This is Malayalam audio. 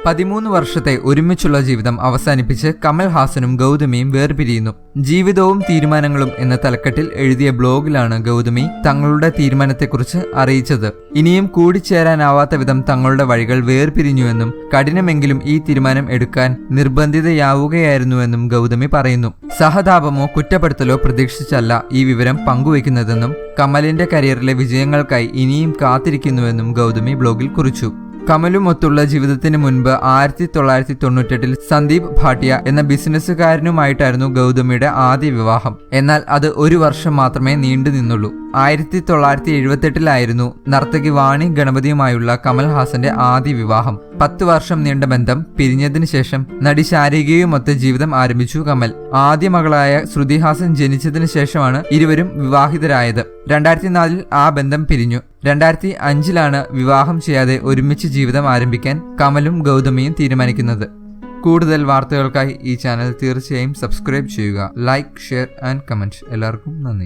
13 വർഷത്തെ ഒരുമിച്ചുള്ള ജീവിതം അവസാനിപ്പിച്ച് കമൽ ഹാസനും ഗൗതമിയും വേർപിരിയുന്നു. ജീവിതവും തീരുമാനങ്ങളും എന്ന തലക്കെട്ടിൽ എഴുതിയ ബ്ലോഗിലാണ് ഗൗതമി തങ്ങളുടെ തീരുമാനത്തെക്കുറിച്ച് അറിയിച്ചത്. ഇനിയും കൂടിച്ചേരാനാവാത്ത വിധം തങ്ങളുടെ വഴികൾ വേർപിരിഞ്ഞുവെന്നും കഠിനമെങ്കിലും ഈ തീരുമാനം എടുക്കാൻ നിർബന്ധിതയാവുകയായിരുന്നുവെന്നും ഗൗതമി പറയുന്നു. സഹതാപമോ കുറ്റപ്പെടുത്തലോ പ്രതീക്ഷിച്ചല്ല ഈ വിവരം പങ്കുവയ്ക്കുന്നതെന്നും കമലിന്റെ കരിയറിലെ വിജയങ്ങൾക്കായി ഇനിയും കാത്തിരിക്കുന്നുവെന്നും ഗൗതമി ബ്ലോഗിൽ കുറിച്ചു. കമലുമൊത്തുള്ള ജീവിതത്തിന് മുൻപ് 1998 സന്ദീപ് ഭാട്ടിയ എന്ന ബിസിനസ്സുകാരനുമായിട്ടായിരുന്നു ഗൗതമിയുടെ ആദ്യ വിവാഹം. എന്നാൽ അത് 1 വർഷം മാത്രമേ നീണ്ടു നിന്നുള്ളൂ. 1978 നർത്തകി വാണി ഗണപതിയുമായുള്ള കമൽ ഹാസന്റെ ആദ്യ വിവാഹം. 10 വർഷം നീണ്ട ബന്ധം പിരിഞ്ഞതിനു ശേഷം നടി ശാരികയുമൊത്ത് ജീവിതം ആരംഭിച്ചു കമൽ. ആദ്യ മകളായ ശ്രുതി ഹാസൻ ജനിച്ചതിനു ശേഷമാണ് ഇരുവരും വിവാഹിതരായത്. 2004 ആ ബന്ധം പിരിഞ്ഞു. 2005 വിവാഹം ചെയ്യാതെ ഒരുമിച്ച് ജീവിതം ആരംഭിക്കാൻ കമലും ഗൗതമിയും തീരുമാനിക്കുന്നത്. കൂടുതൽ വാർത്തകൾക്കായി ഈ ചാനൽ തീർച്ചയായും സബ്സ്ക്രൈബ് ചെയ്യുക. Like, share and comment. എല്ലാവർക്കും നന്ദി.